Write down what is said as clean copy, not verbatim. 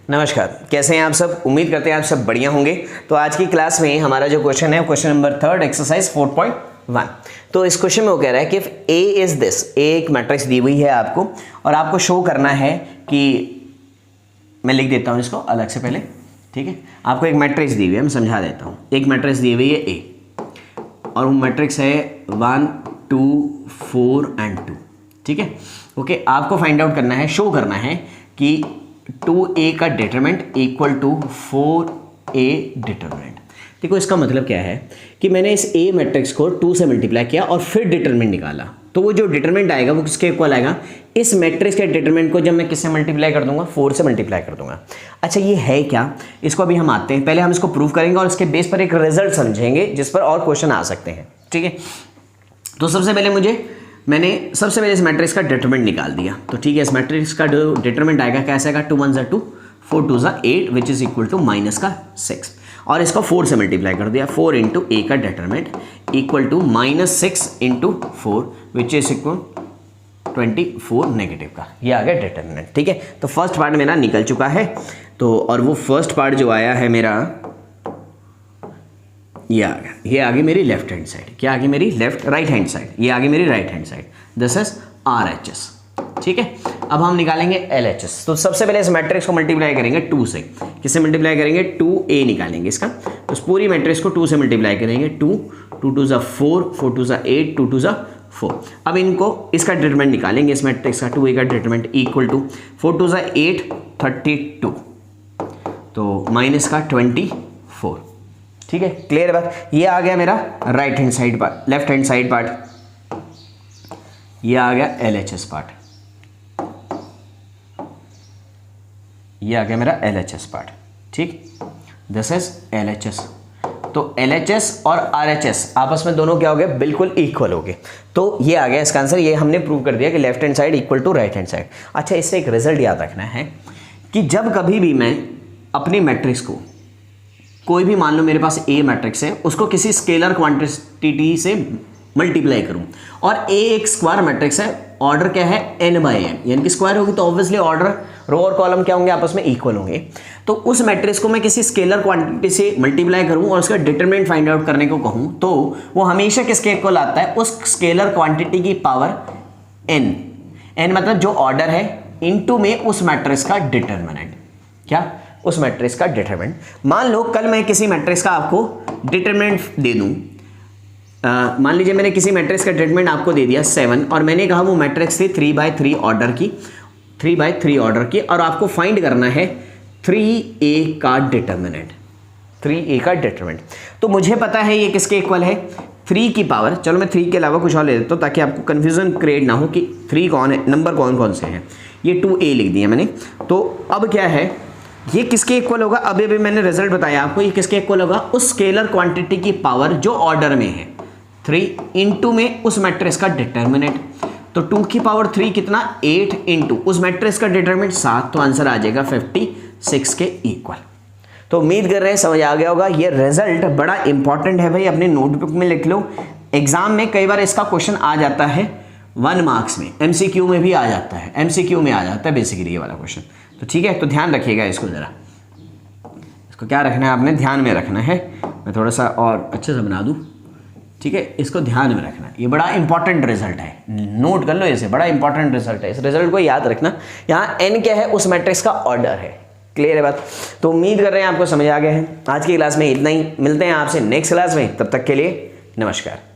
नमस्कार, कैसे हैं आप सब। उम्मीद करते हैं आप सब बढ़िया होंगे। तो आज की क्लास में हमारा जो क्वेश्चन है क्वेश्चन नंबर 3 एक्सरसाइज 4.1। तो इस क्वेश्चन में वो कह रहा है कि इफ ए इज दिस, ए एक मैट्रिक्स दी हुई है आपको और आपको शो करना है कि, मैं लिख देता हूँ इसको अलग से पहले, ठीक है। आपको एक मैट्रिक्स दी हुई है, मैं समझा देता हूँ। एक मैट्रिक्स दी हुई है ए और वो मैट्रिक्स है 1 2 4 एंड 2, ठीक है। ओके, आपको फाइंड आउट करना है, शो करना है कि 2a का determinant equal to 4a determinant. देखो इसका मतलब क्या है कि मैंने इस a मैट्रिक्स को 2 से मल्टीप्लाई किया और फिर डिटरमिनेंट निकाला, तो वो जो डिटरमिनेंट आएगा वो किसके इक्वल आएगा, इस मैट्रिक्स के डिटरमिनेंट को जब मैं किससे मल्टीप्लाई कर दूंगा, 4 से मल्टीप्लाई कर दूंगा। अच्छा ये है क्या, इसको अभी हम आते हैं, पहले हम इसको प्रूव करेंगे और इसके बेस पर एक रिजल्ट समझेंगे जिस पर और क्वेश्चन आ सकते हैं, ठीक है। तो सबसे पहले सबसे पहले इस मैट्रिक्स का डिटरमिनेंट निकाल दिया, तो ठीक है। इस मैट्रिक्स का जो डिटरमिनेंट आएगा कैसे आएगा, 2 1 2 4 2 8 विच इज इक्वल टू -6, और इसको 4 से मल्टीप्लाई कर दिया। 4 इंटू ए का determinant equal to -6 into 4 which is equal 24 negative का, ये आ गया डिटरमिनेंट, ठीक है। तो फर्स्ट पार्ट मेरा निकल चुका है। तो और वो फर्स्ट पार्ट जो आया है मेरा, ये आ गया, ये आ गई मेरी लेफ्ट हैंड साइड। क्या आ गई मेरी राइट हैंड साइड, ये आ गई मेरी right hand side. This is RHS, ठीक है। अब हम निकालेंगे LHS। तो सबसे पहले इस मैट्रिक्स को मल्टीप्लाई करेंगे 2 से। किससे मल्टीप्लाई करेंगे, 2a निकालेंगे इसका। तो इस पूरी मैट्रिक्स को 2 से मल्टीप्लाई करेंगे। 2 2 2 4 4 2 8 2 2 4। अब इनको इसका डिटरमिनेंट निकालेंगे, इस मैट्रिक्स का 2a का डिटरमिनेंट इक्वल टू 4 2 8 32, तो माइनस का 24, ठीक है। क्लियर बात। ये आ गया मेरा right hand side part, left hand side part, ये आ गया LHS पार्ट, ये आ गया मेरा LHS पार्ट, ठीक। This is LHS। तो LHS और RHS आपस में दोनों क्या हो गए, बिल्कुल इक्वल हो गए। तो ये आ गया इसका आंसर। ये हमने प्रूव कर दिया कि left hand side equal to right hand side. अच्छा, इससे एक रिजल्ट याद रखना है कि जब कभी भी मैं अपनी मैट्रिक्स को, कोई भी मान लो मेरे पास A मैट्रिक्स है, उसको किसी स्केलर क्वांटिटी से मल्टीप्लाई करूं और A एक स्क्वायर मैट्रिक्स है, ऑर्डर क्या है n/n, यानी कि स्क्वायर होगी तो ऑब्वियसली ऑर्डर रो और कॉलम क्या होंगे, आपस में इक्वल होंगे। तो उस मैट्रिक्स को मैं किसी स्केलर क्वांटिटी से मल्टीप्लाई करूं और उसका डिटरमिनेंट फाइंड आउट करने को कहूं, तो वो हमेशा किसके इक्वल आता है, उस स्केलर क्वांटिटी की पावर n मतलब जो ऑर्डर है, इनटू में उस मैट्रिक्स का डिटरमिनेंट। क्या, उस मैट्रिक्स का डिटरमिनेंट। मान लो कल मैं किसी मैट्रिक्स का आपको डिटरमिनेंट दे दूं, मान लीजिए मैंने किसी मैट्रिक्स का डिटरमिनेंट आपको दे दिया 7 और मैंने कहा वो मैट्रिक्स थी 3/3 ऑर्डर की, 3/3 ऑर्डर की, और आपको फाइंड करना है 3a का डिटरमिनेंट, 3a का डिटरमिनेंट। तो मुझे पता है ये किसके इक्वल है, 3 की पावर, चलो मैं 3 के अलावा कुछ और ले लेता हूँ ताकि आपको कन्फ्यूजन क्रिएट ना हो कि 3 कौन है, नंबर कौन कौन से हैं। ये 2a लिख दिया मैंने। तो अब क्या है, ये किसके इक्वल होगा, अभी मैंने रिजल्ट बताया आपको, ये किसके इक्वल होगा, उस स्केलर क्वांटिटी की पावर जो ऑर्डर में है 3 इंटू में उस मैट्रिक्स का डिटरमिनेंट। तो 2 की पावर 3 कितना, 8 इंटू उस मैट्रिक्स का डिटरमिनेंट 7, तो आंसर आ जाएगा 56 के इक्वल। तो उम्मीद कर रहे हैं समझ आ गया होगा। ये रिजल्ट बड़ा इंपॉर्टेंट है भाई, अपने नोटबुक में लिख लो। एग्जाम में कई बार इसका क्वेश्चन आ जाता है 1 मार्क्स में, MCQ में भी आ जाता है, MCQ में आ जाता है बेसिकली ये वाला क्वेश्चन। तो ठीक है, तो ध्यान रखिएगा इसको, जरा इसको क्या रखना है आपने, ध्यान में रखना है। मैं थोड़ा सा और अच्छे से बना दूं, ठीक है, इसको ध्यान में रखना है। ये बड़ा इंपॉर्टेंट रिजल्ट है, नोट कर लो इसे, बड़ा इंपॉर्टेंट रिजल्ट है। इस रिजल्ट को याद रखना। यहाँ n क्या है, उस मैट्रिक्स का ऑर्डर है। क्लियर है बात। तो उम्मीद कर रहे हैं आपको समझ आ गया है। आज की क्लास में इतना ही, मिलते हैं आपसे नेक्स्ट क्लास में, तब तक के लिए नमस्कार।